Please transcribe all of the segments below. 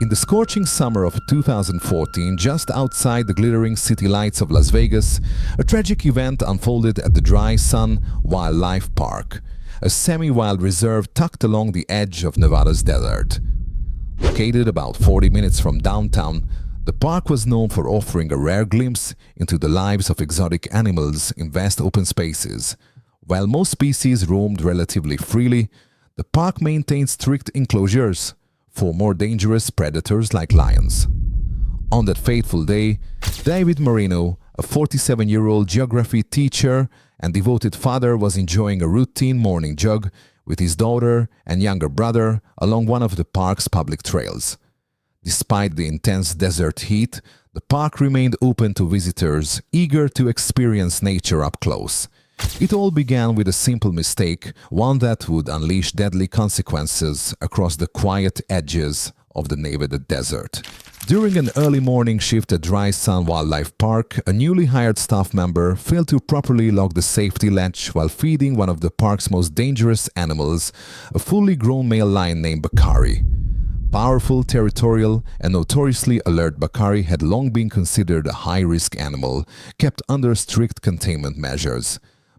In the scorching summer of 2014, just outside the glittering city lights of Las Vegas, a tragic event unfolded at the Dry Sun Wildlife Park, a semi-wild reserve tucked along the edge of Nevada's desert. Located about 40 minutes from downtown, the park was known for offering a rare glimpse into the lives of exotic animals in vast open spaces. While most species roamed relatively freely, the park maintained strict enclosures for more dangerous predators like lions. On that fateful day, David Moreno, a 47-year-old geography teacher and devoted father, was enjoying a routine morning jog with his daughter and younger brother along one of the park's public trails. Despite the intense desert heat, the park remained open to visitors eager to experience nature up close. It all began with a simple mistake, one that would unleash deadly consequences across the quiet edges of the Nevada desert. During an early morning shift at Dry Sun Wildlife Park, a newly hired staff member failed to properly lock the safety latch while feeding one of the park's most dangerous animals, a fully grown male lion named Bakari. Powerful, territorial, and notoriously alert, Bakari had long been considered a high-risk animal, kept under strict containment measures.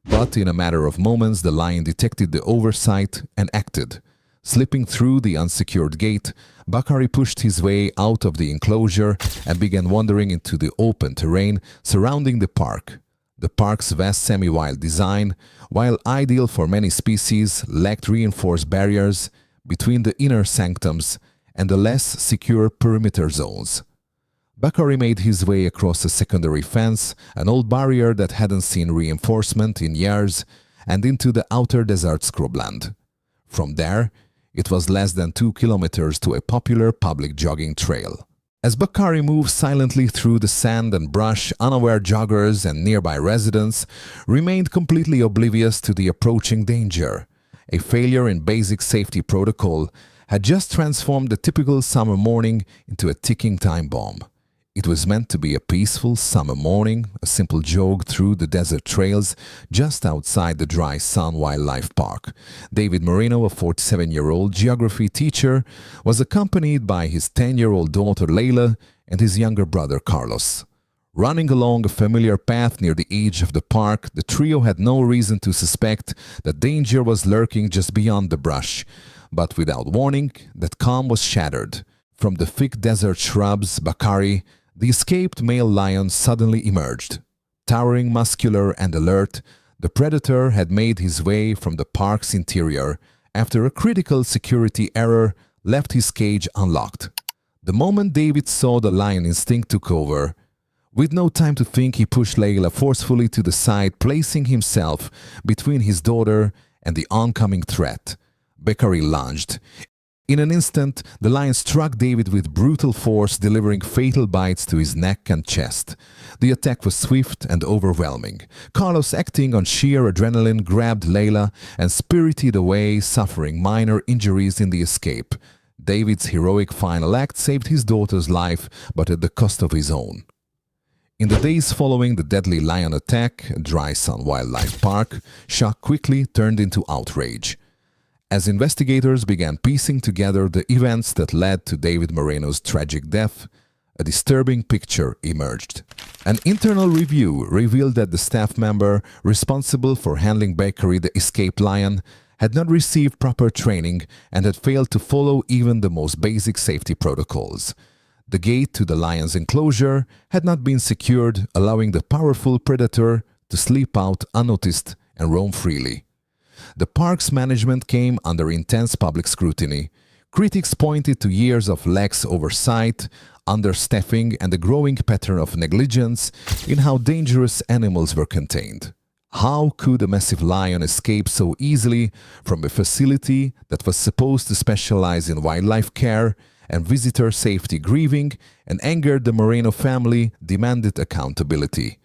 But in a matter of moments, the lion detected the oversight and acted. Slipping through the unsecured gate, Bakari pushed his way out of the enclosure and began wandering into the open terrain surrounding the park. The park's vast semi-wild design, while ideal for many species, lacked reinforced barriers between the inner sanctums and the less secure perimeter zones. Bakari made his way across a secondary fence, an old barrier that hadn't seen reinforcement in years, and into the outer desert scrubland. From there, it was less than 2 kilometers to a popular public jogging trail. As Bakari moved silently through the sand and brush, unaware joggers and nearby residents remained completely oblivious to the approaching danger. A failure in basic safety protocol had just transformed the typical summer morning into a ticking time bomb. It was meant to be a peaceful summer morning, a simple jog through the desert trails just outside the Dry Sun Wildlife Park. David Moreno, a 47-year-old geography teacher, was accompanied by his 10-year-old daughter Layla and his younger brother Carlos. Running along a familiar path near the edge of the park, the trio had no reason to suspect that danger was lurking just beyond the brush. But without warning, that calm was shattered. From the thick desert shrubs, Bakari, the escaped male lion, suddenly emerged. Towering, muscular, and alert, the predator had made his way from the park's interior after a critical security error left his cage unlocked. The moment David saw the lion, instinct took over. With no time to think, he pushed Layla forcefully to the side, placing himself between his daughter and the oncoming threat. Bakari lunged. In an instant, the lion struck David with brutal force, delivering fatal bites to his neck and chest. The attack was swift and overwhelming. Carlos, acting on sheer adrenaline, grabbed Layla and spirited away, suffering minor injuries in the escape. David's heroic final act saved his daughter's life, but at the cost of his own. In the days following the deadly lion attack at Dry Sun Wildlife Park, shock quickly turned into outrage. As investigators began piecing together the events that led to David Moreno's tragic death, a disturbing picture emerged. An internal review revealed that the staff member responsible for handling Bakari, the escaped lion, had not received proper training and had failed to follow even the most basic safety protocols. The gate to the lion's enclosure had not been secured, allowing the powerful predator to slip out unnoticed and roam freely. The park's management came under intense public scrutiny. Critics pointed to years of lax oversight, understaffing, and a growing pattern of negligence in how dangerous animals were contained. How could a massive lion escape so easily from a facility that was supposed to specialize in wildlife care and visitor safety? Grieving and angered the Moreno family demanded accountability.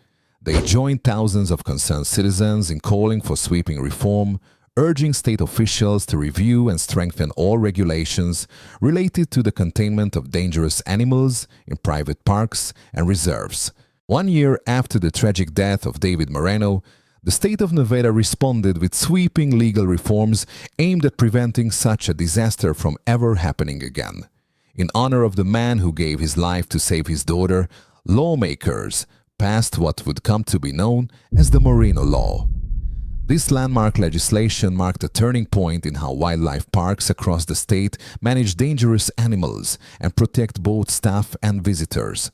They joined thousands of concerned citizens in calling for sweeping reform, urging state officials to review and strengthen all regulations related to the containment of dangerous animals in private parks and reserves. 1 year after the tragic death of David Moreno, the state of Nevada responded with sweeping legal reforms aimed at preventing such a disaster from ever happening again. In honor of the man who gave his life to save his daughter, lawmakers passed what would come to be known as the Moreno Law. This landmark legislation marked a turning point in how wildlife parks across the state manage dangerous animals and protect both staff and visitors.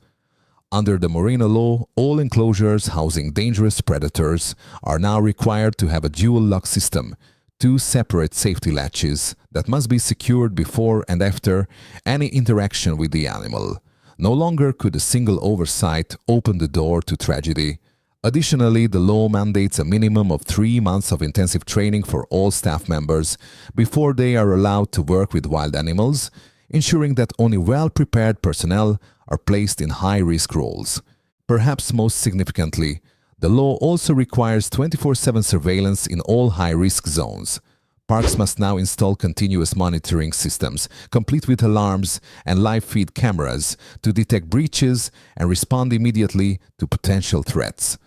Under the Moreno Law, all enclosures housing dangerous predators are now required to have a dual lock system, two separate safety latches that must be secured before and after any interaction with the animal. No longer could a single oversight open the door to tragedy. Additionally, the law mandates a minimum of 3 months of intensive training for all staff members before they are allowed to work with wild animals, ensuring that only well-prepared personnel are placed in high-risk roles. Perhaps most significantly, the law also requires 24/7 surveillance in all high-risk zones. Parks must now install continuous monitoring systems, complete with alarms and live feed cameras, to detect breaches and respond immediately to potential threats.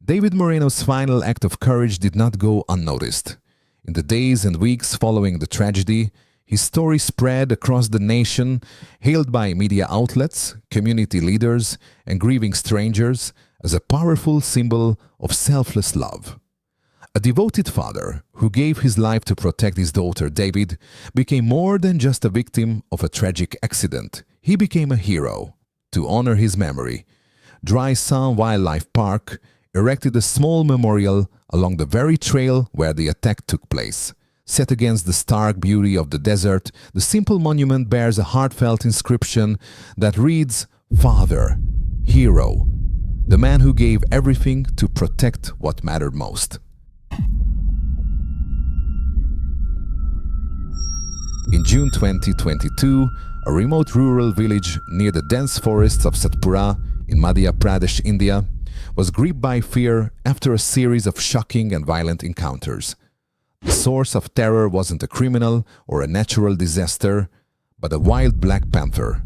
David Moreno's final act of courage did not go unnoticed. In the days and weeks following the tragedy, his story spread across the nation, hailed by media outlets, community leaders, and grieving strangers as a powerful symbol of selfless love. A devoted father who gave his life to protect his daughter David became more than just a victim of a tragic accident. He became a hero. To honor his memory, Dry Sun Wildlife Park erected a small memorial along the very trail where the attack took place. Set against the stark beauty of the desert, the simple monument bears a heartfelt inscription that reads, "Father, Hero, the man who gave everything to protect what mattered most." In June 2022, a remote rural village near the dense forests of Satpura in Madhya Pradesh, India, was gripped by fear after a series of shocking and violent encounters. The source of terror wasn't a criminal or a natural disaster, but a wild black panther.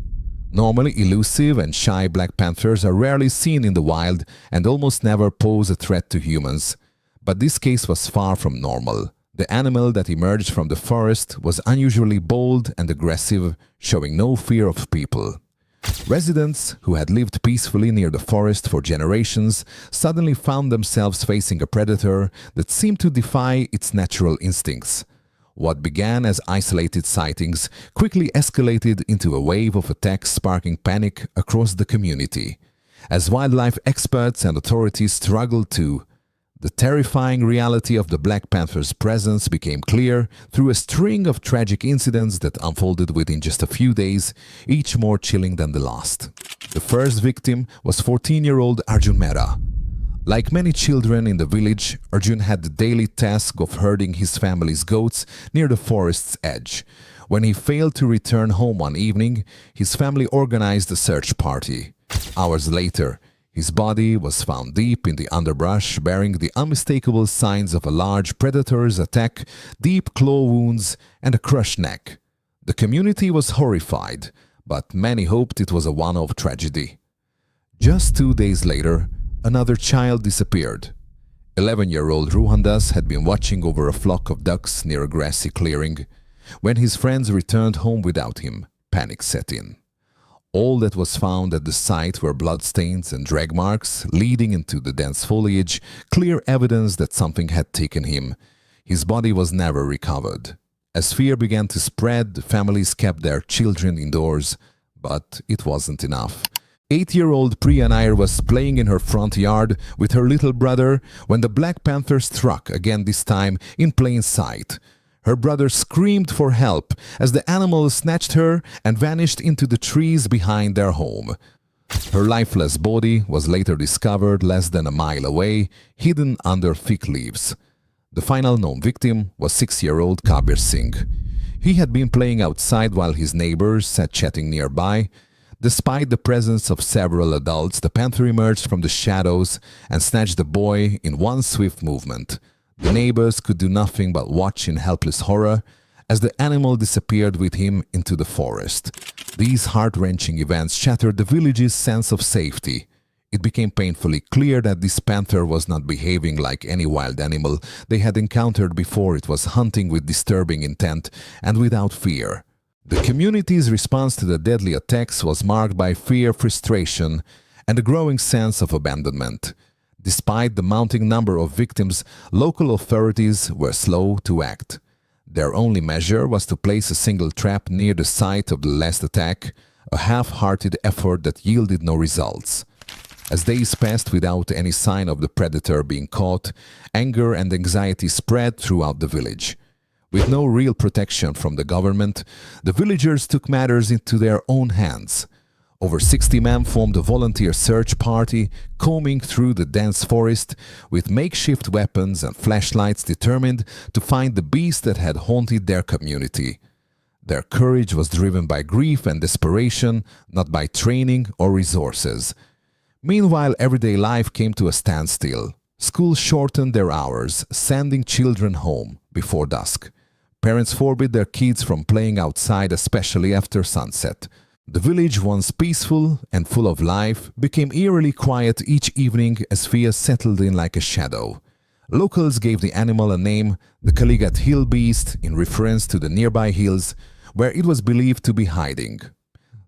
Normally elusive and shy black panthers are rarely seen in the wild and almost never pose a threat to humans. But this case was far from normal. The animal that emerged from the forest was unusually bold and aggressive, showing no fear of people. Residents who had lived peacefully near the forest for generations suddenly found themselves facing a predator that seemed to defy its natural instincts. What began as isolated sightings quickly escalated into a wave of attacks, sparking panic across the community. As wildlife experts and authorities struggled to, the terrifying reality of the Black Panther's presence became clear through a string of tragic incidents that unfolded within just a few days, each more chilling than the last. The first victim was 14-year-old Arjun Mehra. Like many children in the village, Arjun had the daily task of herding his family's goats near the forest's edge. When he failed to return home one evening, his family organized a search party. Hours later, his body was found deep in the underbrush, bearing the unmistakable signs of a large predator's attack, deep claw wounds, and a crushed neck. The community was horrified, but many hoped it was a one-off tragedy. Just 2 days later, another child disappeared. 11-year-old Ruhandas had been watching over a flock of ducks near a grassy clearing. When his friends returned home without him, panic set in. All that was found at the site were bloodstains and drag marks leading into the dense foliage, clear evidence that something had taken him. His body was never recovered. As fear began to spread, the families kept their children indoors, but it wasn't enough. 8-year-old Priya Nair was playing in her front yard with her little brother when the Black Panther struck, again this time in plain sight. Her brother screamed for help as the animal snatched her and vanished into the trees behind their home. Her lifeless body was later discovered less than a mile away, hidden under thick leaves. The final known victim was 6-year-old Kabir Singh. He had been playing outside while his neighbors sat chatting nearby. Despite the presence of several adults, the panther emerged from the shadows and snatched the boy in one swift movement. The neighbors could do nothing but watch in helpless horror as the animal disappeared with him into the forest. These heart-wrenching events shattered the village's sense of safety. It became painfully clear that this panther was not behaving like any wild animal they had encountered before. It was hunting with disturbing intent and without fear. The community's response to the deadly attacks was marked by fear, frustration, and a growing sense of abandonment. Despite the mounting number of victims, local authorities were slow to act. Their only measure was to place a single trap near the site of the last attack, a half-hearted effort that yielded no results. As days passed without any sign of the predator being caught, anger and anxiety spread throughout the village. With no real protection from the government, the villagers took matters into their own hands. Over 60 men formed a volunteer search party, combing through the dense forest with makeshift weapons and flashlights, determined to find the beast that had haunted their community. Their courage was driven by grief and desperation, not by training or resources. Meanwhile, everyday life came to a standstill. Schools shortened their hours, sending children home before dusk. Parents forbid their kids from playing outside, especially after sunset. The village, once peaceful and full of life, became eerily quiet each evening as fear settled in like a shadow. Locals gave the animal a name, the Kaligat Hill Beast, in reference to the nearby hills where it was believed to be hiding.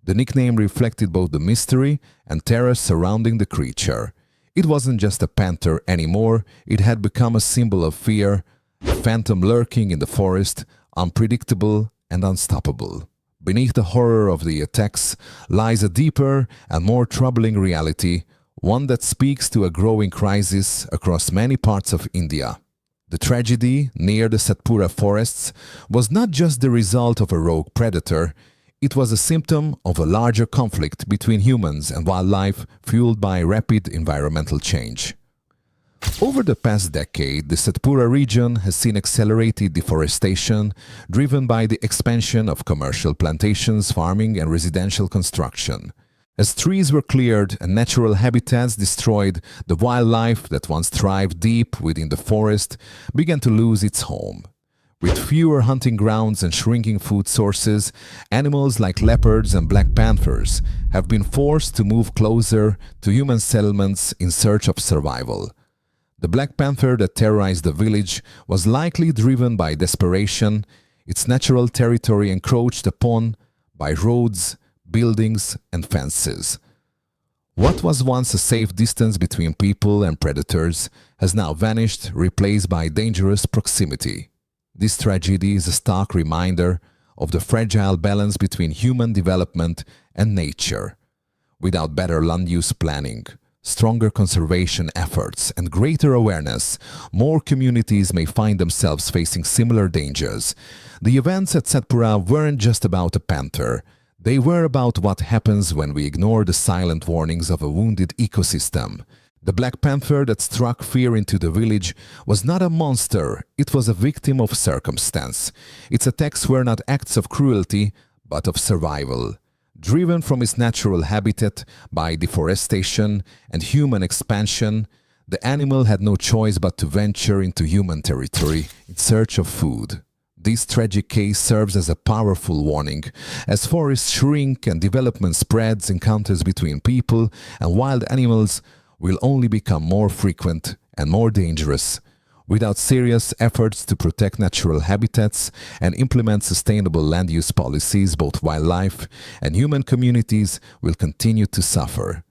The nickname reflected both the mystery and terror surrounding the creature. It wasn't just a panther anymore, it had become a symbol of fear, a phantom lurking in the forest, unpredictable and unstoppable. Beneath the horror of the attacks lies a deeper and more troubling reality, one that speaks to a growing crisis across many parts of India. The tragedy near the Satpura forests was not just the result of a rogue predator, it was a symptom of a larger conflict between humans and wildlife fueled by rapid environmental change. Over the past decade, the Satpura region has seen accelerated deforestation driven by the expansion of commercial plantations, farming and residential construction. As trees were cleared and natural habitats destroyed, the wildlife that once thrived deep within the forest began to lose its home. With fewer hunting grounds and shrinking food sources, animals like leopards and black panthers have been forced to move closer to human settlements in search of survival. The black panther that terrorized the village was likely driven by desperation, its natural territory encroached upon by roads, buildings, and fences. What was once a safe distance between people and predators has now vanished, replaced by dangerous proximity. This tragedy is a stark reminder of the fragile balance between human development and nature. Without better land use planning, stronger conservation efforts, and greater awareness, more communities may find themselves facing similar dangers. The events at Satpura weren't just about a panther. They were about what happens when we ignore the silent warnings of a wounded ecosystem. The black panther that struck fear into the village was not a monster, it was a victim of circumstance. Its attacks were not acts of cruelty, but of survival. Driven from its natural habitat by deforestation and human expansion, the animal had no choice but to venture into human territory in search of food. This tragic case serves as a powerful warning. As forests shrink and development spreads, encounters between people and wild animals will only become more frequent and more dangerous. Without serious efforts to protect natural habitats and implement sustainable land use policies, both wildlife and human communities will continue to suffer.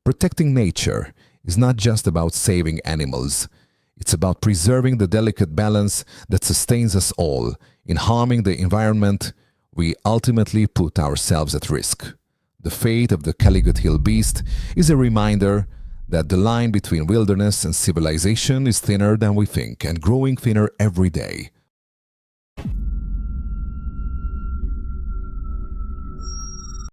Protecting nature is not just about saving animals. It's about preserving the delicate balance that sustains us all. In harming the environment, we ultimately put ourselves at risk. The fate of the Kaligat Hill Beast is a reminder that the line between wilderness and civilization is thinner than we think and growing thinner every day.